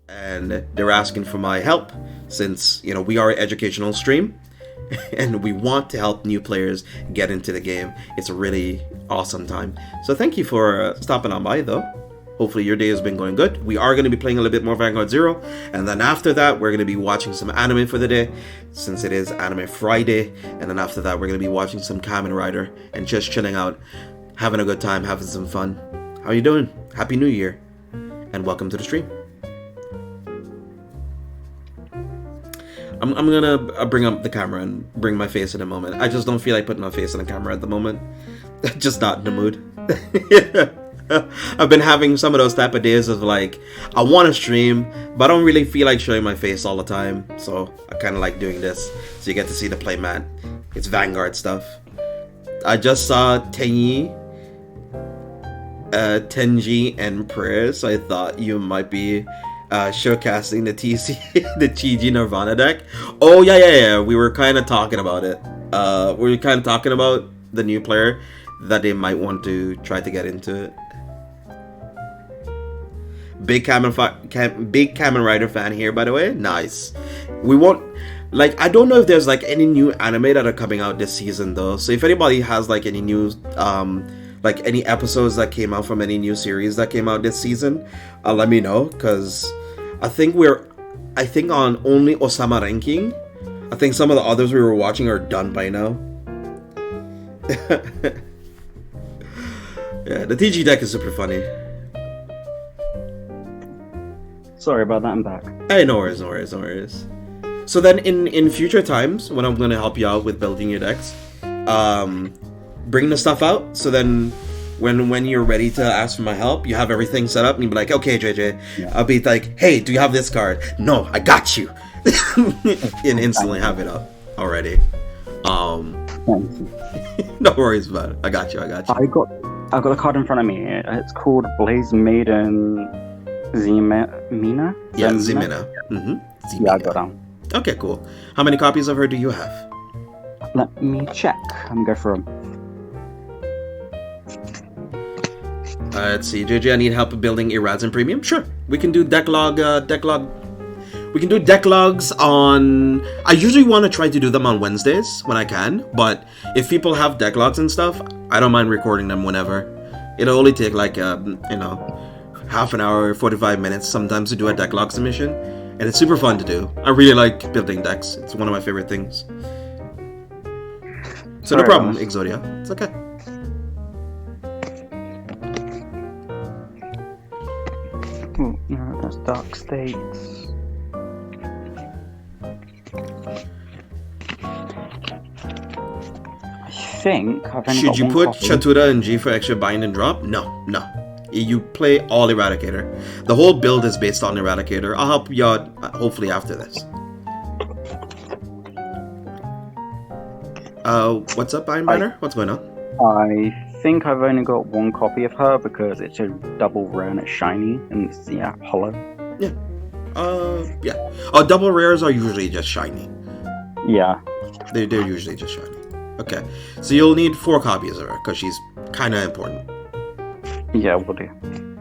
and they're asking for my help since we are an educational stream and we want to help new players get into the game. It's a really awesome time. So thank you for stopping on by, though. Hopefully your day has been going good. We are going to be playing a little bit more Vanguard Zero, and then after that we're going to be watching some anime for the day, since it is Anime Friday. And then after that we're going to be watching some Kamen Rider and just chilling out, having a good time, having some fun. How you doing? Happy New Year, and welcome to the stream. I'm gonna bring up the camera and bring my face in a moment. I just don't feel like putting my face on the camera at the moment. Just not in the mood. I've been having some of those type of days of like, I want to stream, but I don't really feel like showing my face all the time. So I kind of like doing this. So you get to see the playmat. It's Vanguard stuff. I just saw Tenji and Prayer, so I thought you might be showcasing the the TG Nirvana deck. Oh yeah. We were kind of talking about it. We were kind of talking about the new player that they might want to try to get into it. Big Kamen Rider fan here, by the way. Nice. We won't I don't know if there's like any new anime that are coming out this season though. So if anybody has like any new any episodes that came out from any new series that came out this season, let me know, because I think on only Osama ranking. I think some of the others we were watching are done by now. Yeah, the TG deck is super funny. Sorry about that, I'm back. Hey, no worries. So then in future times, when I'm going to help you out with building your decks, bring the stuff out, so then when you're ready to ask for my help, you have everything set up, and you'll be like, okay, JJ. Yeah. I'll be like, hey, do you have this card? No, I got you. And instantly have it up already. No worries about it. I got you. I've got a card in front of me. It's called Blaze Maiden Zemina? Yeah, Zemina. Mm-hmm. Yeah, I got them. Okay, cool. How many copies of her do you have? Let me check. Let me go through them. Let's see, JJ, I need help building Erazin Premium? Sure. We can do Decklog. We can do Decklogs on... I usually want to try to do them on Wednesdays when I can, but if people have Decklogs and stuff, I don't mind recording them whenever. It'll only take like, half an hour, 45 minutes sometimes to do a Decklog submission, and it's super fun to do. I really like building decks. It's one of my favorite things. So no problem, Exodia. It's okay. Oh, no, that's Dark States. Should you put Chatura and G for extra bind and drop? No. You play all Eradicator. The whole build is based on Eradicator. I'll help you out hopefully after this. What's up, Iron Banner? What's going on? I think I've only got one copy of her because it's a double rare and it's shiny and it's hollow. Yeah. Yeah. Double rares are usually just shiny. Yeah. They're usually just shiny. Okay, so you'll need 4 copies of her, because she's kind of important. Yeah, will do.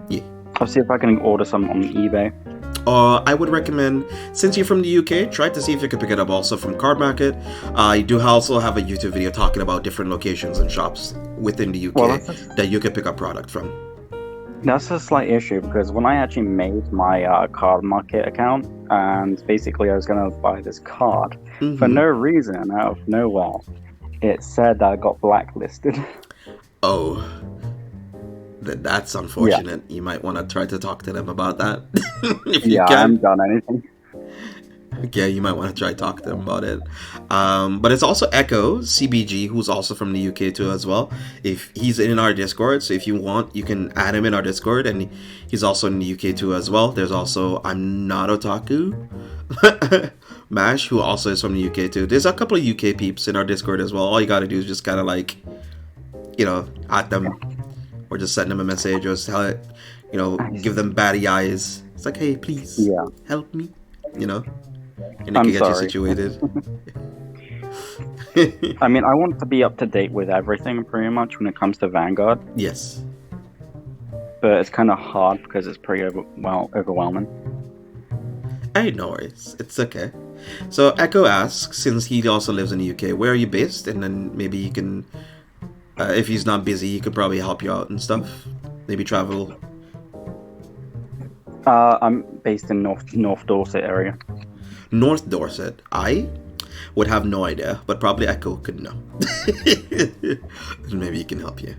Yeah. I'll see if I can order some on eBay. I would recommend, since you're from the UK, try to see if you can pick it up also from Card Market. I do also have a YouTube video talking about different locations and shops within the UK that you can pick up product from. That's a slight issue, because when I actually made my Card Market account, and basically I was going to buy this card, for no reason, out of nowhere, it said that I got blacklisted. Oh. That's unfortunate. Yeah. You might want to try to talk to them about that. If you can. I haven't done anything. Yeah, you might want to try to talk to them about it. But it's also Echo, CBG, who's also from the UK too as well. If he's in our Discord, so if you want, you can add him in our Discord, and he's also in the UK too as well. There's also I'm Not Otaku, Mash, who also is from the UK too. There's a couple of UK peeps in our Discord as well. All you gotta do is just kind of like, at them, or just send them a message, or tell it, give them batty eyes. It's like, hey, please, help me, and they can get you situated. I mean, I want to be up to date with everything pretty much when it comes to Vanguard. Yes. But it's kind of hard because it's pretty overwhelming. Hey, no worries. It's okay. So Echo asks, since he also lives in the UK, where are you based? And then maybe you can, if he's not busy, he could probably help you out and stuff. Maybe travel. I'm based in North Dorset area. North Dorset. I would have no idea, but probably Echo could know. Maybe he can help you.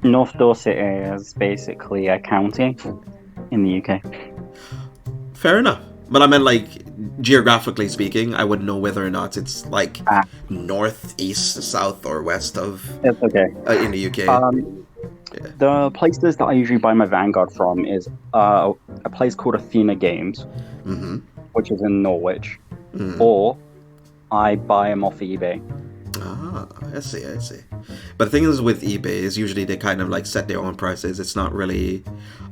North Dorset is basically a county in the UK. Fair enough. But I meant, like, geographically speaking, I would know whether or not it's, like, north, east, south, or west of... It's okay. In the UK. Yeah. The places that I usually buy my Vanguard from is a place called Athena Games, which is in Norwich. Or I buy them off eBay. Ah, I see. But the thing is with eBay is usually they kind of, like, set their own prices. It's not really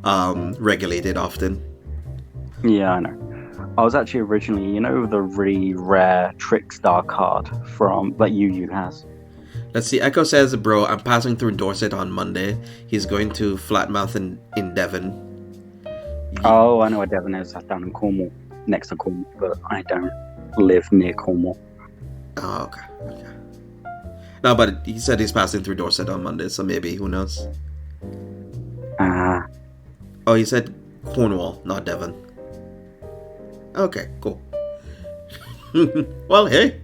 regulated often. Yeah, I know. I was actually originally, the really rare Trickstar card from that Yu has. Let's see. Echo says, bro, I'm passing through Dorset on Monday. He's going to Flatmouth in Devon. Oh, I know where Devon is. That's down in Cornwall, next to Cornwall, but I don't live near Cornwall. Oh, okay. No, but he said he's passing through Dorset on Monday, so maybe, who knows? Oh, he said Cornwall, not Devon. Okay, cool. Well, hey.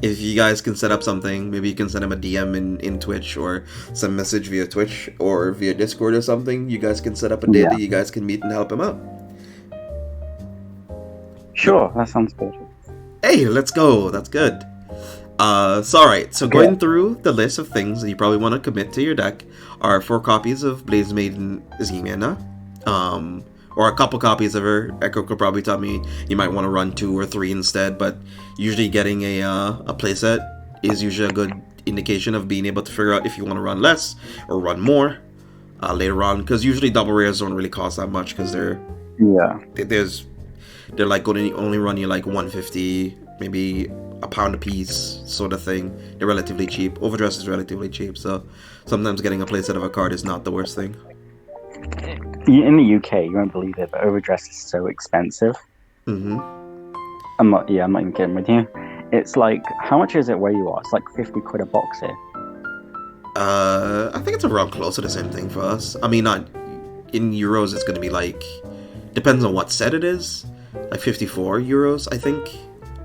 If you guys can set up something, maybe you can send him a DM in Twitch or some message via Twitch or via Discord or something. You guys can set up a day that you guys can meet and help him out. Sure, that sounds good. Hey, let's go. That's good. Alright, so going through the list of things that you probably want to commit to your deck are 4 copies of Blaze Maiden Ximena, or a couple copies of her. Echo could probably tell me you might want to run 2 or 3 instead, but usually getting a playset is usually a good indication of being able to figure out if you want to run less or run more later on, because usually double rares don't really cost that much because they're like going to only run you like 150, maybe a pound a piece sort of thing. They're relatively cheap. Overdress is relatively cheap, so sometimes getting a playset of a card is not the worst thing. In the UK, you won't believe it, but Overdress is so expensive. I'm not even kidding with you. It's like, how much is it where you are? It's like 50 quid a box here. I think it's around close to the same thing for us. I mean, not in euros, it's going to be like, depends on what set it is, like 54 euros, I think,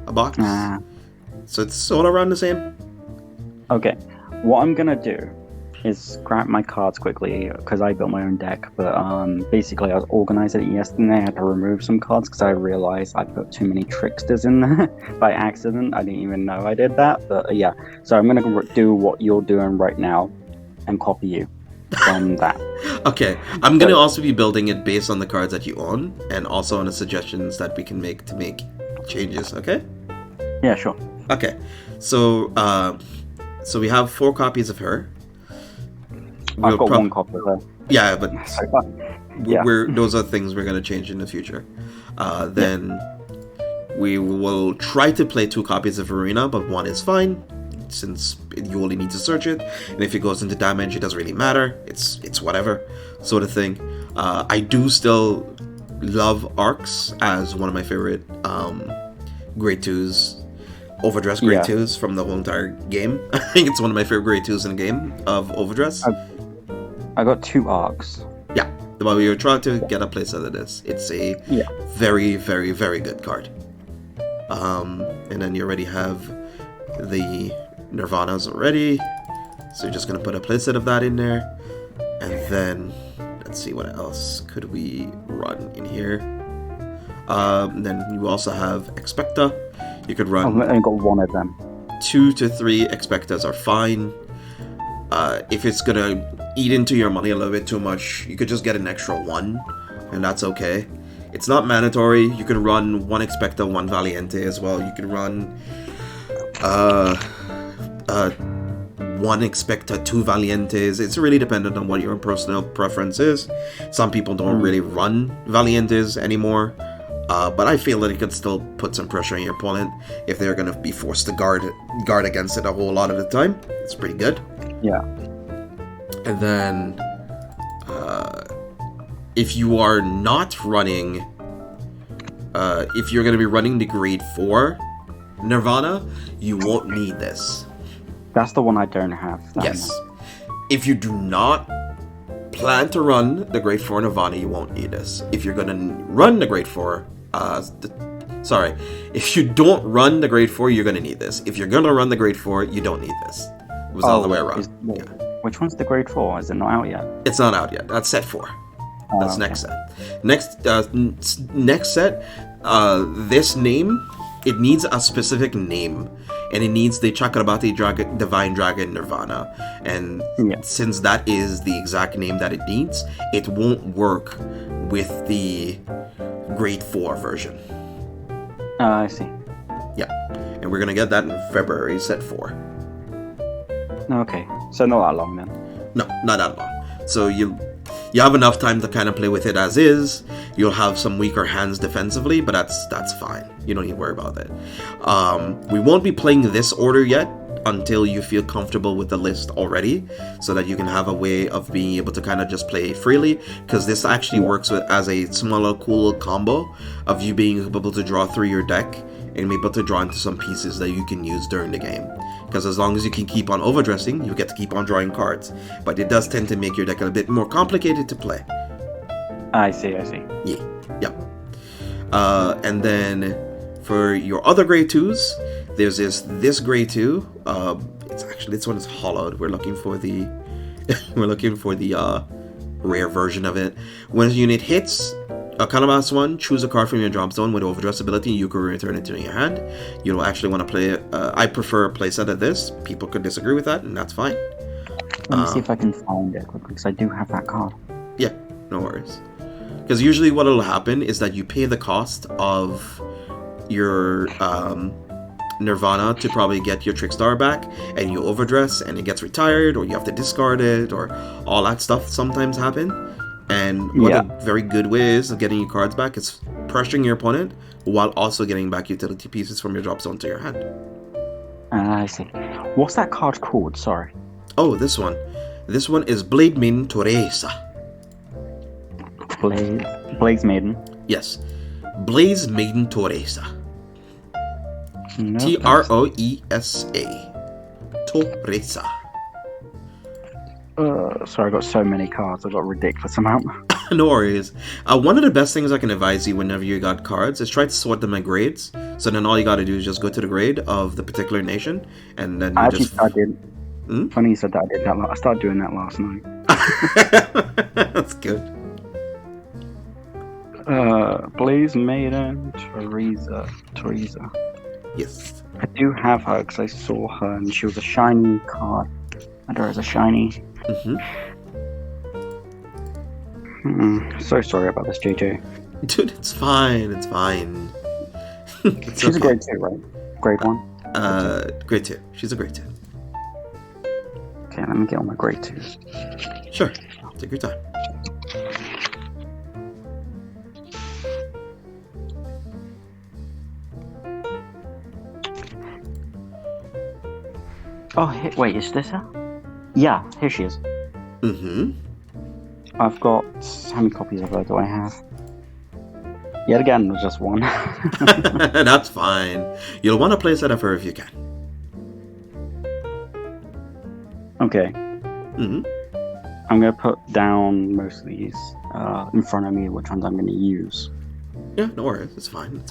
a box. So it's sort of around the same. Okay. What I'm going to do is grab my cards quickly, because I built my own deck, but basically I was organizing it yesterday. I had to remove some cards because I realized I put too many tricksters in there by accident. I didn't even know I did that, but yeah. So I'm going to do what you're doing right now and copy you from that. Okay, I'm going to also be building it based on the cards that you own, and also on the suggestions that we can make to make changes, okay? Yeah, sure. Okay, so we have 4 copies of her. I've got 1 copy of her. Yeah, but yeah. Those are things we're going to change in the future. Then we will try to play 2 copies of Arena, but 1 is fine, since you only need to search it, and if it goes into damage, it doesn't really matter. It's whatever sort of thing. I do still love Arcs as one of my favorite grade 2s. Overdress grade 2s from the whole entire game. I think it's one of my favorite grade 2s in the game of Overdress. I got 2 arcs. Yeah, but we were trying to get a playset of this. It's a very, very, very good card. And then you already have the Nirvanas already, so you're just gonna put a playset of that in there, and then let's see what else could we run in here. Then you also have Expecta. You could run. I've only got 1 of them. 2 to 3 Expectas are fine. If it's gonna eat into your money a little bit too much, you could just get an extra 1, and that's okay. It's not mandatory. You can run 1 Expecta, 1 Valiente as well. You can run 1 Expecta, 2 Valientes. It's really dependent on what your personal preference is. Some people don't really run Valientes anymore. But I feel that it could still put some pressure on your opponent if they're going to be forced to guard against it a whole lot of the time. It's pretty good. Yeah. And then, if you are not running if you're going to be running the grade 4 Nirvana, you won't need this. That's the one I don't have. Yes. If you do not plan to run the grade 4 Nirvana, you won't need this. If you're going to run the grade 4, if you don't run the grade 4, you're going to need this. If you're going to run the grade 4, you don't need this. It was all the way around. Which one's the grade 4? Is it not out yet? It's not out yet. That's set 4. That's next set. Next set, this name, it needs a specific name. And it needs the Chakrabati Divine Dragon Nirvana. And since that is the exact name that it needs, it won't work with the grade 4 version. I see. Yeah. And we're going to get that in February, set 4. Okay. So not that long then? No, not that long. So you have enough time to kind of play with it as is. You'll have some weaker hands defensively, but that's fine. You don't need to worry about that. We won't be playing this order yet until you feel comfortable with the list already, so that you can have a way of being able to kind of just play freely, because this actually works as a smaller, cool combo of you being able to draw through your deck and be able to draw into some pieces that you can use during the game. Because as long as you can keep on overdressing, you get to keep on drawing cards. But it does tend to make your deck a bit more complicated to play. I see. Yeah. And then for your other grade 2s, there's this grade 2. This one is hollowed. We're looking for the rare version of it. When a unit hits a Calabash one, choose a card from your drop zone with Overdress ability. You can return it to your hand. You don't actually want to play it. I prefer a playset of this. People could disagree with that, and that's fine. Let me see if I can find it quickly, because I do have that card. Yeah, no worries. Because usually what will happen is that you pay the cost of your Nirvana to probably get your Trickstar back, and you overdress and it gets retired, or you have to discard it, or all that stuff sometimes happen. And what a very good way is of getting your cards back is pressuring your opponent while also getting back utility pieces from your drop zone to your hand. I see. What's that card called? Sorry. Oh, this one. This one is Blade Maiden Teresa. Blaze Maiden? Yes. Blaze Maiden Teresa. No, Troesa. Teresa. Sorry, I got so many cards. I got a ridiculous amount. No worries. One of the best things I can advise you whenever you got cards is try to sort them by grades. So then all you got to do is just go to the grade of the particular nation, and then I did. Funny you said that. I did that. I started doing that last night. That's good. Blaze Maiden, Teresa. Yes. I do have her because I saw her and she was a shiny card. And her as a shiny. So sorry about this, JJ. Dude, it's fine. It's She's a grade 2, right? Grade 1? Grade 2. She's a grade 2. Okay, let me get on my grade 2s. Sure. Take your time. Oh, wait, is this her? Yeah, here she is. I've got... How many copies of her do I have? Yet again, there's just one. That's fine. You'll want to play a set of her if you can. Okay. I'm going to put down most of these in front of me, which ones I'm going to use. Yeah, no worries. It's fine.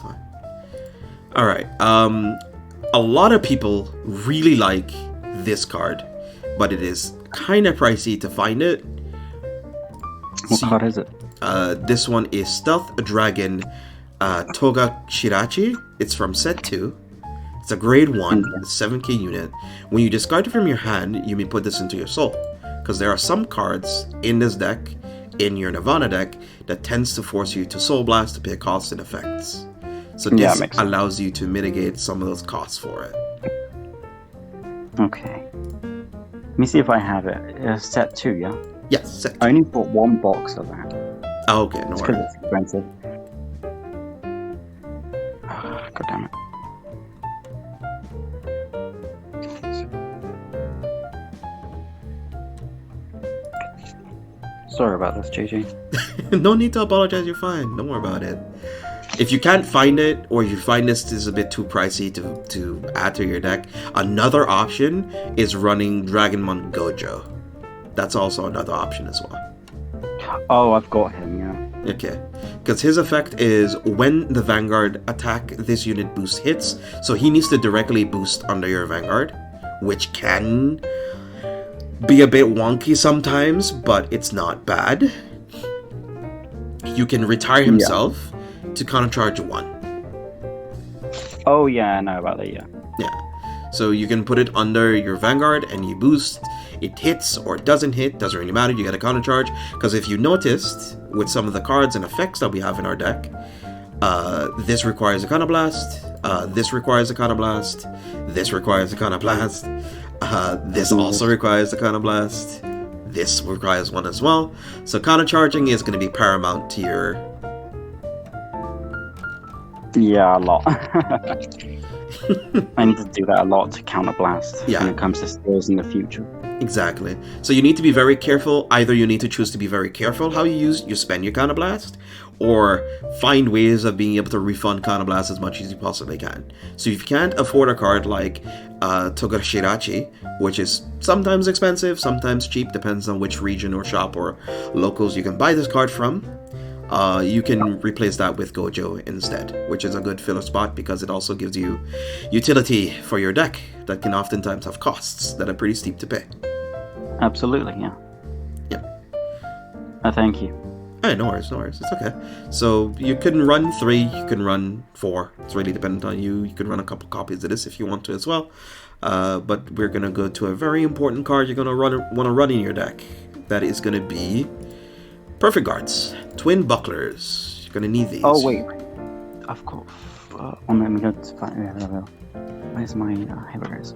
Alright. A lot of people really like this card, but it is kind of pricey to find it. What card is it? This one is Stealth Dragon Toga Shirachi. It's from set 2. It's a grade 1, 7k unit. When you discard it from your hand, you may put this into your soul. Because there are some cards in this deck, in your Nirvana deck, that tends to force you to Soul Blast to pay costs and effects. So this allows you to mitigate some of those costs for it. Okay. Let me see if I have it. Set 2, yeah? Yes, set 2. I only bought one box of that. Oh, okay, no worries. Because it's expensive. God damn it. Sorry about this, JJ. No need to apologize, you're fine. Don't worry about it. If you can't find it, or you find this is a bit too pricey to add to your deck, another option is running Dragonmon Gojo. That's also another option as well. Oh, I've got him, yeah. Okay. Because his effect is when the Vanguard attack this unit boost hits, so he needs to directly boost under your Vanguard, which can be a bit wonky sometimes, but it's not bad. You can retire himself to countercharge 1. Oh, yeah, I know about that, yeah. Yeah. So you can put it under your Vanguard and you boost. It hits or it doesn't hit, doesn't really matter, you get a countercharge. Because if you noticed, with some of the cards and effects that we have in our deck, this requires a Counterblast, this requires a Counterblast, this requires a Counterblast, this also requires a Counterblast, this requires one as well. So countercharging is going to be paramount to your... Yeah, a lot. I need to do that a lot to counterblast when it comes to skills in the future. Exactly. So you need to be very careful. Either you need to choose to be very careful how you spend your Counterblast, or find ways of being able to refund Counterblast as much as you possibly can. So if you can't afford a card like Toga Shirachi, which is sometimes expensive, sometimes cheap, depends on which region or shop or locals you can buy this card from, you can replace that with Gojo instead, which is a good filler spot because it also gives you utility for your deck that can oftentimes have costs that are pretty steep to pay. Absolutely, yeah. Yep. Thank you. Hey, no worries. It's okay. So you can run 3, you can run 4. It's really dependent on you. You can run a couple copies of this if you want to as well. But we're going to go to a very important card you're going to want to run in your deck. That is going to be Perfect Guards. Twin Bucklers. You're going to need these. Oh, wait. I've got... let me go to find... Where's my... here it is.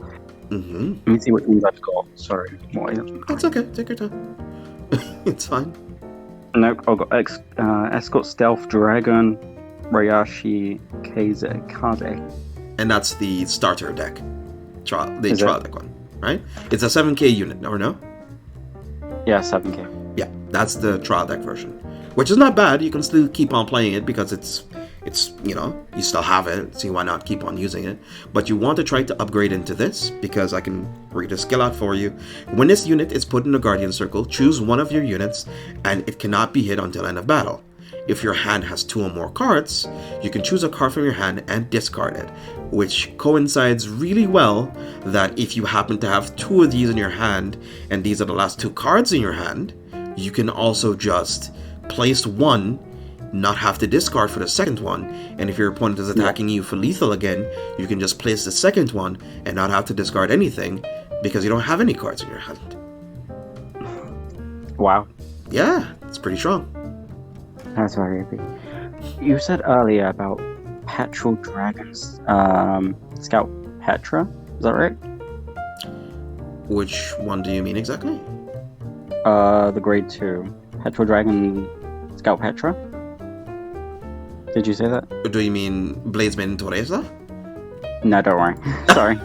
Mm-hmm. Let me see what ones I've got. Sorry. That's okay. Take your time. It's fine. No, I've got Escort Stealth Dragon, Rayashi, Kaze. And that's the starter deck. Trial deck one, right? It's a 7k unit, or no? Yeah, 7k. Yeah, that's the trial deck version. Which is not bad. You can still keep on playing it because it's you still have it, so why not keep on using it? But you want to try to upgrade into this, because I can read a skill out for you. When this unit is put in the Guardian Circle, choose one of your units, and it cannot be hit until end of battle. If your hand has 2 or more cards, you can choose a card from your hand and discard it, which coincides really well that if you happen to have 2 of these in your hand, and these are the last 2 cards in your hand, you can also just place 1, not have to discard for the second one, and if your opponent is attacking you for lethal again, you can just place the second one and not have to discard anything because you don't have any cards in your hand. Wow. Yeah, it's pretty strong. That's very epic. You said earlier about Petrol Dragons, Scout Petra, is that right? Which one do you mean exactly? The grade 2. Petrol Dragon Scout Petra? Did you say that? Do you mean Bladesman Teresa? No, don't worry. Sorry.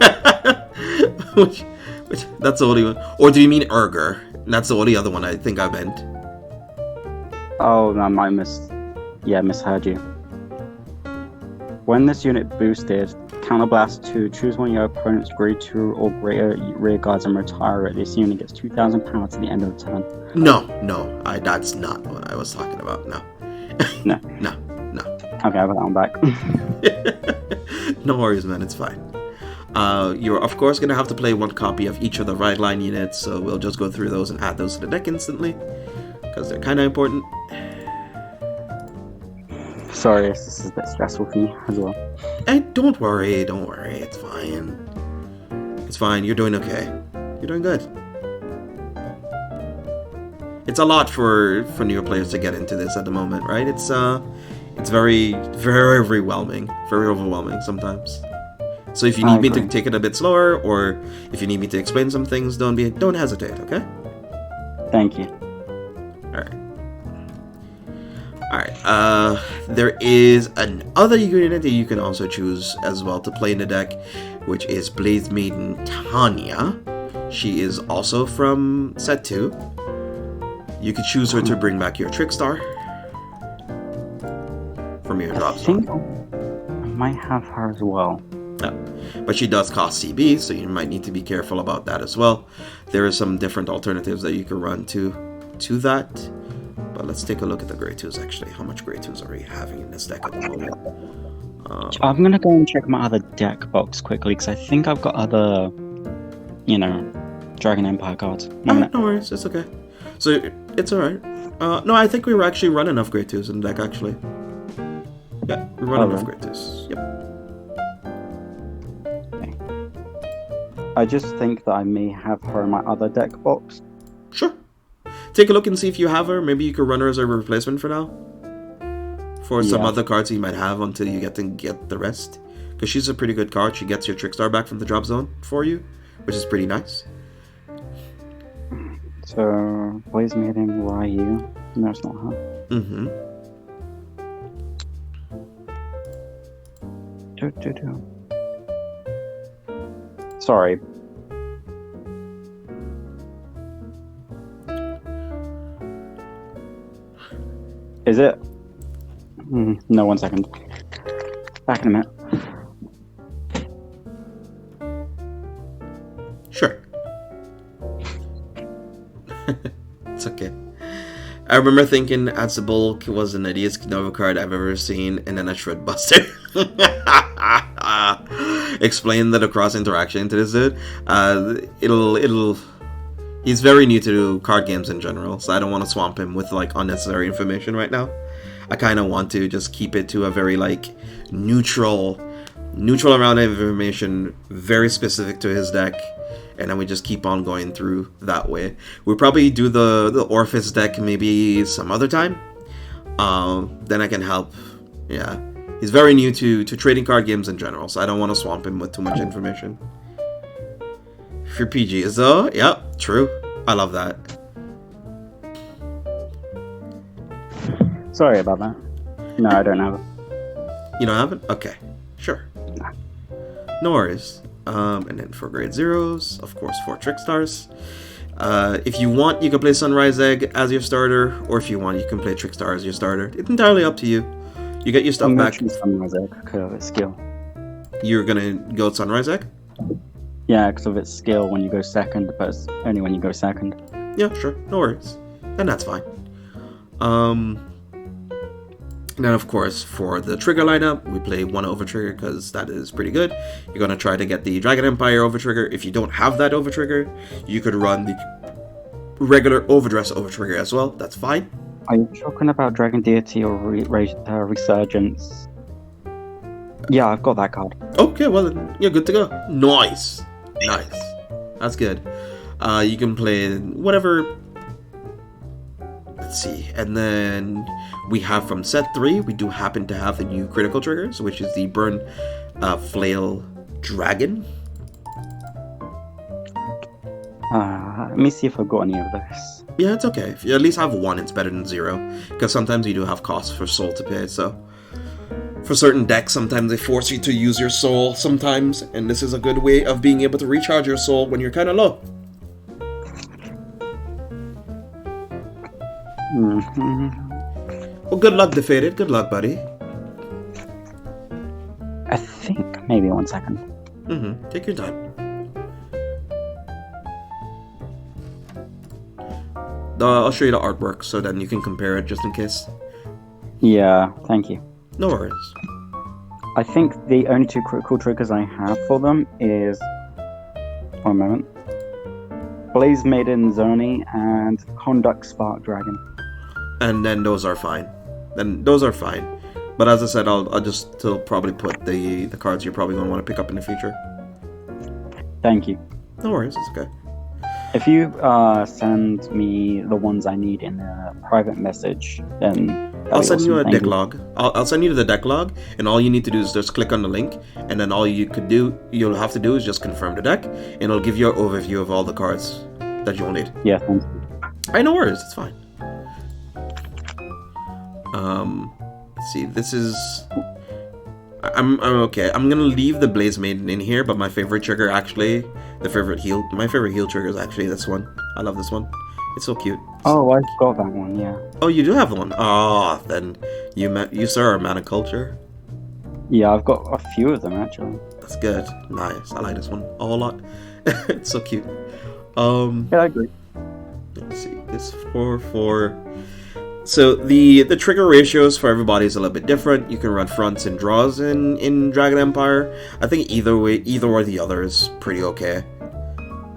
which, that's the only one. Or do you mean Urger? That's the only other one I think I meant. Oh, I might misheard you. When this unit boosted, Counterblast 2, choose one of your opponent's grade 2 or greater rear guards and retire it. This unit gets 2,000 power to the end of the turn. No, that's not what I was talking about. No. No. No. Okay, I'll put that one back. No worries, man. It's fine. You're, of course, going to have to play 1 copy of each of the right line units, so we'll just go through those and add those to the deck instantly, because they're kind of important. Sorry, this is a bit stressful for me as well. Hey, don't worry. It's fine. It's fine. You're doing okay. You're doing good. It's a lot for newer players to get into this at the moment, right? It's very, very overwhelming. Very overwhelming sometimes. So if you need me to take it a bit slower, or if you need me to explain some things, don't hesitate, okay? Thank you. Alright. There is another unit that you can also choose as well to play in the deck, which is Blaze Maiden Tanya. She is also from set 2. You could choose her to bring back your Trickstar from your drop I zone. think I might have her as well. Yeah. But she does cost CB, so you might need to be careful about that as well. There are some different alternatives that you can run to that. But let's take a look at the Grey 2s actually. How much Grey 2s are we having in this deck at the moment? I'm going to go and check my other deck box quickly, because I think I've got other, Dragon Empire cards. No worries, it's okay. So, it's alright. No, I think we were actually running enough Grey 2s in the deck, actually. Yeah, we run enough Grey 2s. Yep. Okay. I just think that I may have her in my other deck box. Sure. Take a look and see if you have her. Maybe you could run her as a replacement for now. For some other cards you might have until you get the rest. Because she's a pretty good card. She gets your Trickstar back from the drop zone for you, which is pretty nice. So, Blaze Maiden, Ryu. No, it's not her. Mm-hmm. Sorry. Is it? No, 1 second. Back in a minute. Sure. It's okay. I remember thinking Atsubul was the nuttiest Nova card I've ever seen, and then a Shred Buster. Explain the cross interaction to this dude. He's very new to card games in general, so I don't want to swamp him with like unnecessary information right now. I kind of want to just keep it to a very like neutral amount of information, very specific to his deck, and then we just keep on going through that way. We'll probably do the Orphis deck maybe some other time. Then I can help. Yeah, he's very new to trading card games in general, so I don't want to swamp him with too much information. For PGs though, yep, true. I love that. Sorry about that. No, I don't have it. You don't have it? Okay, sure. No worries. And then for grade 0s, of course, 4 Trickstars. If you want, you can play Sunrise Egg as your starter, or if you want, you can play Trickstar as your starter. It's entirely up to you. You get your stuff back. Sunrise Egg because of its skill. You're gonna go Sunrise Egg? Yeah, because of its skill when you go second, but it's only when you go second. Yeah, sure. No worries. And that's fine. And then, of course, for the trigger lineup, we play 1 Overtrigger because that is pretty good. You're going to try to get the Dragon Empire Overtrigger. If you don't have that Overtrigger, you could run the regular Overdress Overtrigger as well. That's fine. Are you talking about Dragon Deity or Resurgence? Yeah, I've got that card. Okay, well, then you're good to go. Nice. Nice. That's good. You can play whatever... Let's see. And then we have from set 3, we do happen to have the new critical triggers, which is the Burn Flail Dragon. Let me see if I've got any of those. Yeah, it's okay. If you at least have 1, it's better than 0. Because sometimes you do have costs for soul to pay, so... For certain decks, sometimes they force you to use your soul sometimes, and this is a good way of being able to recharge your soul when you're kind of low. Well, good luck, Defeated. Good luck, buddy. I think maybe 1 second. Take your time. I'll show you the artwork so then you can compare it just in case. Yeah, thank you. No worries. I think the only 2 critical triggers I have for them is... 1 moment. Blaze Maiden Zoni and Conduct Spark Dragon. And then those are fine. But as I said, I'll just still probably put the cards you're probably going to want to pick up in the future. Thank you. No worries, it's okay. If you send me the ones I need in a private message, then I'll send you a Decklog. I'll send you the Decklog, and all you need to do is just click on the link, and then all you'll have to do is just confirm the deck, and it'll give you an overview of all the cards that you'll need. Yeah, thank you. No worries, it's fine. Let's see, this is... I'm okay. I'm gonna leave the Blaze Maiden in here, but my favorite trigger actually, my favorite heal trigger is actually this one. I love this one. It's so cute. Oh, I've got that one, yeah. Oh, you do have one? Ah, then you sir are a man of culture. Yeah, I've got a few of them, actually. That's good. Nice. I like this one a whole lot. It's so cute. Yeah, I agree. Let's see. It's 4-4. So the trigger ratios for everybody is a little bit different. You can run fronts and draws in Dragon Empire. I think either or the other is pretty okay.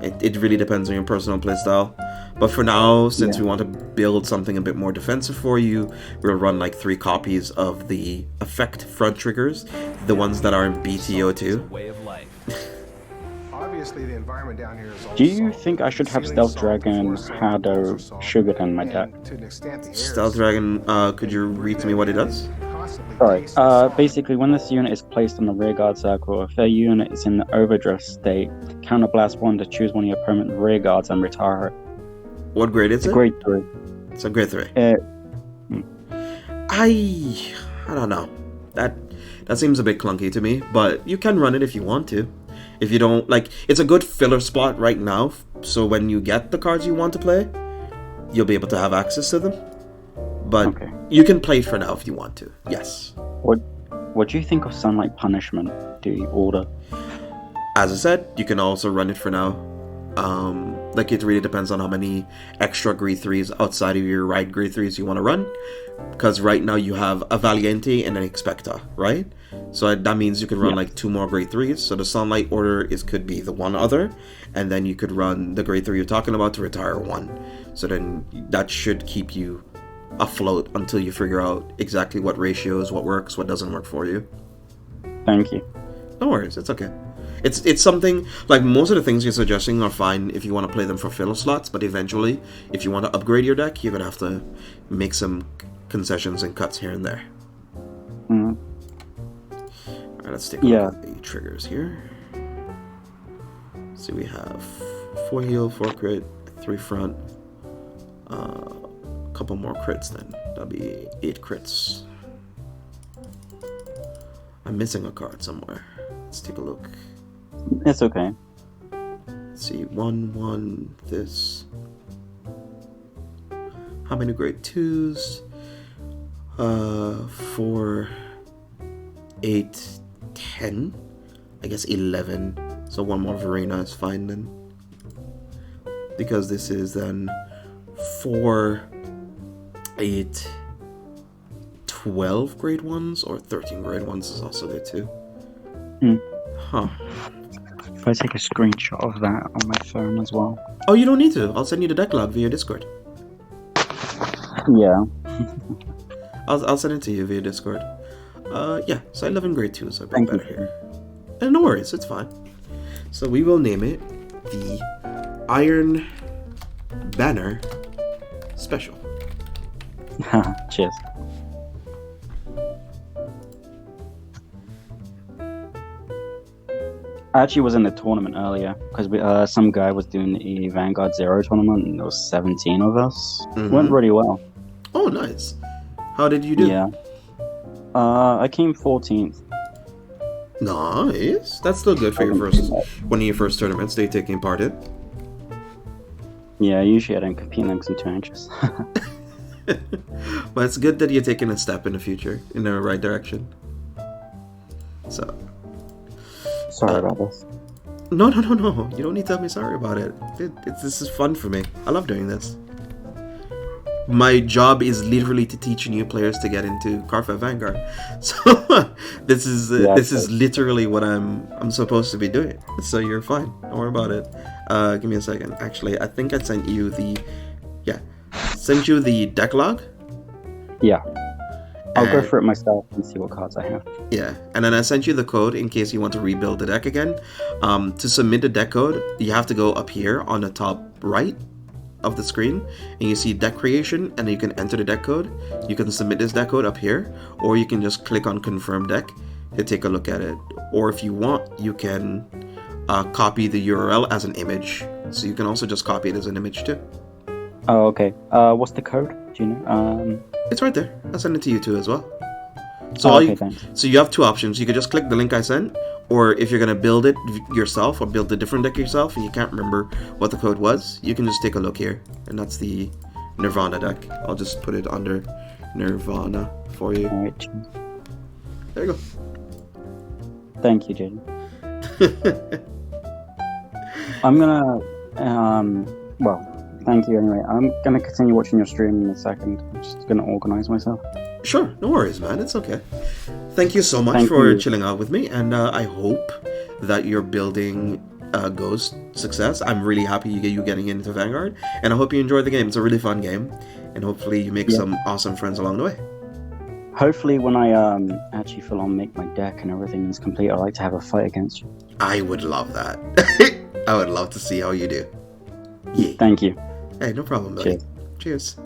It really depends on your personal playstyle. But for now, since we want to build something a bit more defensive for you, we'll run like 3 copies of the effect front triggers, the ones that are in BTO2. Obviously, the environment down here is Do you think I should have Stealth Dragon, Hado, Sugared in my deck? Stealth Dragon, could you read to me what it does? Sorry. Basically, when this unit is placed on the rearguard circle, if their unit is in the Overdress state, counterblast 1 to choose one of your opponent's rearguards and retire it. What grade is it? Grade 3. It's a grade 3. I don't know. That seems a bit clunky to me, but you can run it if you want to. If you don't, like, it's a good filler spot right now, so when you get the cards you want to play, you'll be able to have access to them. But you can play it for now if you want to. Yes. What do you think of Sunlight Punishment? Do you order? As I said, you can also run it for now. Like, it really depends on how many extra grade 3s outside of your right grade 3s you want to run. Because right now you have a Valiente and an Expecta, right? So that means you could run like 2 more grade 3s. So the Sunlight order could be the one other. And then you could run the grade 3 you're talking about to retire 1. So then that should keep you afloat until you figure out exactly what ratios, what works, what doesn't work for you. Thank you. No worries, it's okay. It's something, like, most of the things you're suggesting are fine if you want to play them for filler slots, but eventually, if you want to upgrade your deck, you're going to have to make some concessions and cuts here and there. Mm. Alright, let's take a look at the triggers here. So we have 4 heal, 4 crit, 3 front, a couple more crits then. That'll be 8 crits. I'm missing a card somewhere. Let's take a look. It's okay. Let's see, 1, this. How many grade 2s? 4, 8, 10. I guess 11. So 1 more Verena is fine then. Because this is then 4, 8, 12 grade 1s, or 13 grade 1s is also good too. Huh. If I take a screenshot of that on my phone as well. Oh, you don't need to. I'll send you the Decklog via Discord. Yeah. I'll send it to you via Discord. Yeah, so 11 grade 2s are a bit better here. And no worries, it's fine. So we will name it the Iron Banner Special. Cheers. I actually was in the tournament earlier because some guy was doing the Vanguard Zero tournament and there was 17 of us. It went really well. Oh, nice. How did you do? Yeah. I came 14th. Nice. That's still good for your one of your first tournaments that you're taking part in. Yeah, usually I don't compete in them because I'm too anxious. But it's good that you're taking a step in the future in the right direction. So. Sorry about this. No. You don't need to tell me sorry about it. This is fun for me. I love doing this. My job is literally to teach new players to get into Cardfight Vanguard. So this is literally what I'm supposed to be doing. So you're fine. Don't worry about it. Give me a second. Actually, I think I sent you the Decklog. Yeah. I'll go for it myself and see what cards I have. Yeah, and then I sent you the code in case you want to rebuild the deck again. To submit the deck code, you have to go up here on the top right of the screen, and you see deck creation, and you can enter the deck code. You can submit this deck code up here, or you can just click on confirm deck to take a look at it. Or if you want, you can copy the URL as an image. So you can also just copy it as an image too. Oh, okay. What's the code? Do you know? It's right there. I'll send it to you too as well. So thanks. so you have two options. You could just click the link I sent, or if you're gonna build it yourself or build a different deck yourself and you can't remember what the code was, you can just take a look here, and that's the Nirvana deck. I'll just put it under Nirvana for you. All right. There you go. Thank you, J.J. I'm gonna well, thank you anyway. I'm gonna continue watching your stream in a second. I'm just gonna organize myself. Sure, no worries, man. It's okay. Thank you so much for chilling out with me, and I hope that your building goes success. I'm really happy you getting into Vanguard, and I hope you enjoy the game. It's a really fun game, and hopefully you make some awesome friends along the way. Hopefully, when I actually full on make my deck and everything is complete, I'd like to have a fight against you. I would love that. I would love to see how you do. Yeah. Thank you. Hey, no problem, buddy. Cheers.